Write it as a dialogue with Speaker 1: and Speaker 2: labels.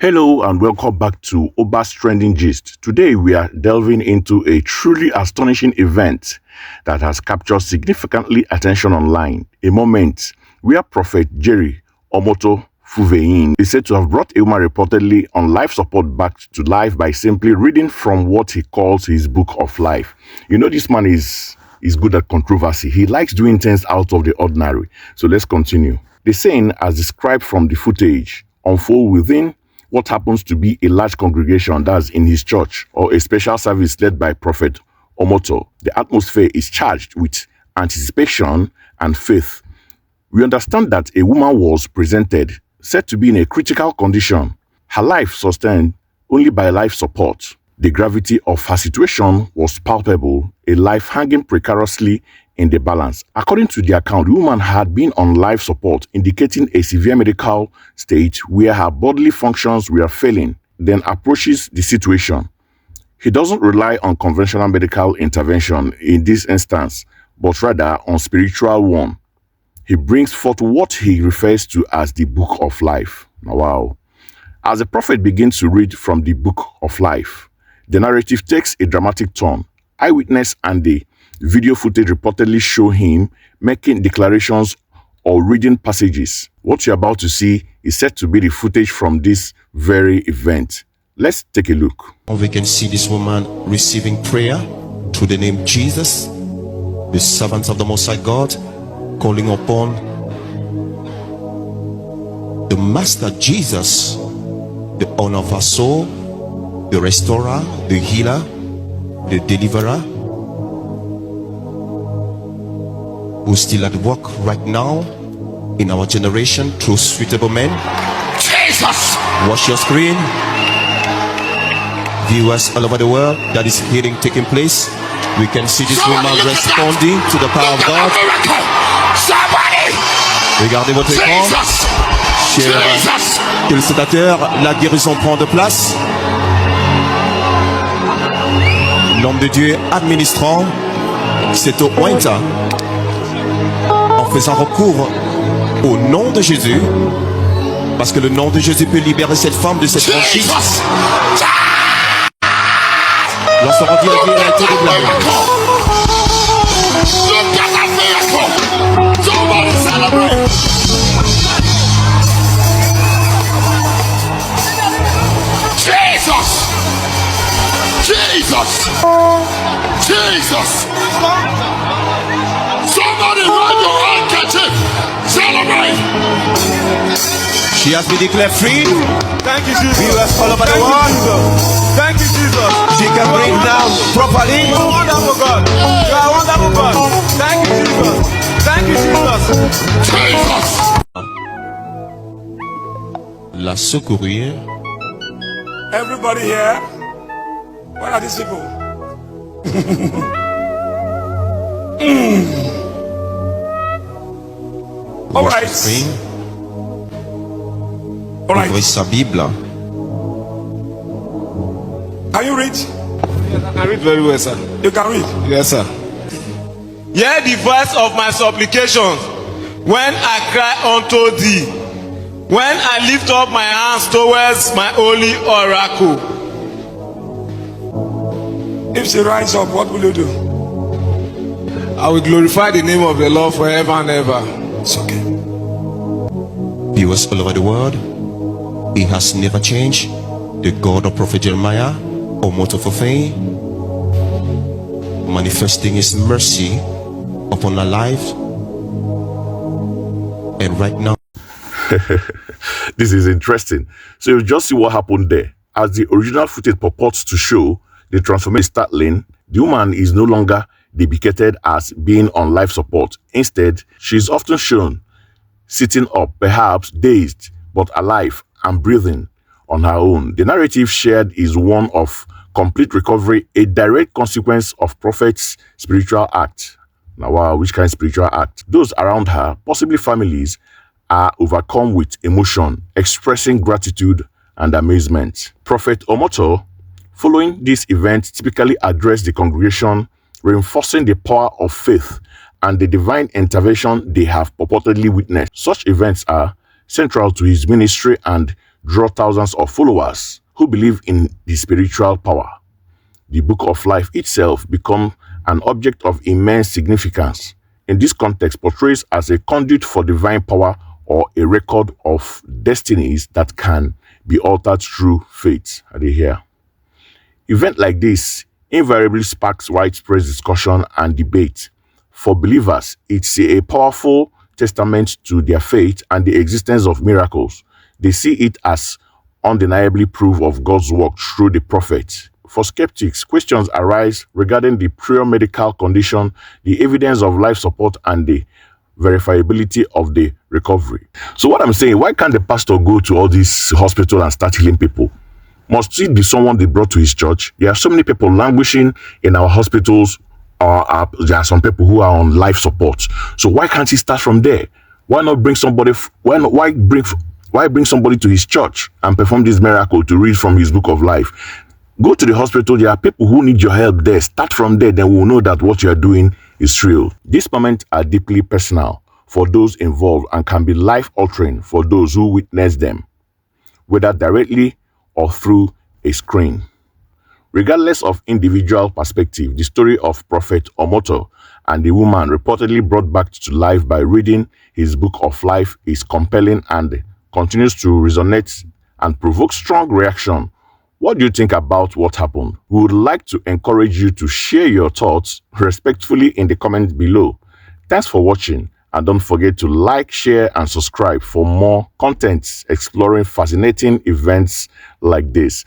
Speaker 1: Hello and welcome back to Oba's Trending Gist. Today we are delving into a truly astonishing event that has captured significantly attention online. A moment where Prophet Jerry Omoto Fuvein is said to have brought a woman reportedly on life support back to life by simply reading from what he calls his book of life. This man is good at controversy. He likes doing things out of the ordinary. So let's continue. The scene, as described from the footage, unfold within what happens to be a large congregation that's in his church or a special service led by Prophet Omoto. The atmosphere is charged with anticipation and faith. We understand that a woman was presented, said to be in a critical condition, her life sustained only by life support. The gravity of her situation was palpable, a life hanging precariously in the balance. According to the account, the woman had been on life support, indicating a severe medical state where her bodily functions were failing, then approaches the situation. He doesn't rely on conventional medical intervention in this instance, but rather on spiritual one. He brings forth what he refers to as the book of life. Wow. As the prophet begins to read from the book of life, the narrative takes a dramatic turn. Eyewitness and the video footage reportedly show him making declarations or reading passages. What you're about to see is said to be the footage from this very event. Let's take a look.
Speaker 2: We can see this woman receiving prayer through the name Jesus, the servants of the Most High God, calling upon the Master Jesus, the owner of our soul, the restorer, the healer, the deliverer, who's still at work right now in our generation through suitable men.
Speaker 3: Jesus!
Speaker 2: Watch your screen. Viewers all over the world, that is healing taking place. We can see this woman responding to the power of God. Regardez votre écran. Chers téléspectateurs, la guérison prend de place. L'homme de Dieu administrant cette ointe en faisant recours au nom de Jésus, parce que le nom de Jésus peut libérer cette femme de cette franchise. Lorsqu'on dit la vie a été déclarée.
Speaker 3: Jesus! Jesus! Somebody wave your handkerchief! Celebrate!
Speaker 2: She has been declared free.
Speaker 4: Thank you, Jesus.
Speaker 2: Viewers all over the
Speaker 4: Thank you,
Speaker 2: world.
Speaker 4: Jesus. Thank you, Jesus.
Speaker 2: She can breathe now properly.
Speaker 4: You are wonderful God. You are wonderful God. Thank you, Jesus. Thank you, Jesus.
Speaker 3: Jesus!
Speaker 2: La secourir.
Speaker 4: Everybody here, what are these people? All
Speaker 2: Watch
Speaker 4: right.
Speaker 2: the screen.
Speaker 4: All right.
Speaker 2: Ouvrez sa Bible.
Speaker 4: Can you read?
Speaker 5: Yes, I can read very well, sir.
Speaker 4: You can read.
Speaker 5: Yes, sir. Hear the voice of my supplications when I cry unto thee, when I lift up my hands towards my holy oracle.
Speaker 4: If she rise up, what will you do?
Speaker 5: I will glorify the name of the Lord forever and ever.
Speaker 4: It's okay.
Speaker 2: Viewers all over the world, he has never changed. The God of Prophet Jeremiah, Omoto Fofei, manifesting his mercy upon our life. And right now,
Speaker 1: This is interesting. So you just see what happened there. As the original footage purports to show, the transformation is startling. The woman is no longer depicted as being on life support. Instead, she is often shown sitting up, perhaps dazed, but alive and breathing on her own. The narrative shared is one of complete recovery, a direct consequence of Prophet's spiritual act. Now, wow, which kind of spiritual act? Those around her, possibly families, are overcome with emotion, expressing gratitude and amazement. Prophet Omoto, following this event, typically addressed the congregation, reinforcing the power of faith and the divine intervention they have purportedly witnessed. Such events are central to his ministry and draw thousands of followers who believe in the spiritual power. The book of life itself becomes an object of immense significance. In this context, portrays as a conduit for divine power or a record of destinies that can be altered through faith. Are they here? Event like this invariably sparks widespread discussion and debate. For believers, it's a powerful testament to their faith and the existence of miracles. They see it as undeniably proof of God's work through the prophets. For skeptics, questions arise regarding the prior medical condition, the evidence of life support, and the verifiability of the recovery. So what I'm saying, why can't the pastor go to all these hospitals and start healing people? Must it be someone they brought to his church? There are so many people languishing in our hospitals. There are some people who are on life support. So why can't he start from there? Why not bring somebody? Why bring somebody to his church and perform this miracle to read from his book of life? Go to the hospital. There are people who need your help there. Start from there. Then we'll know that what you are doing is real. These moments are deeply personal for those involved and can be life-altering for those who witness them, whether directly or through a screen. Regardless of individual perspective, the story of Prophet Omoto and the woman reportedly brought back to life by reading his book of life is compelling and continues to resonate and provoke strong reaction. What do you think about what happened? We would like to encourage you to share your thoughts respectfully in the comments below. Thanks for watching, and don't forget to like, share, and subscribe for more content exploring fascinating events like this.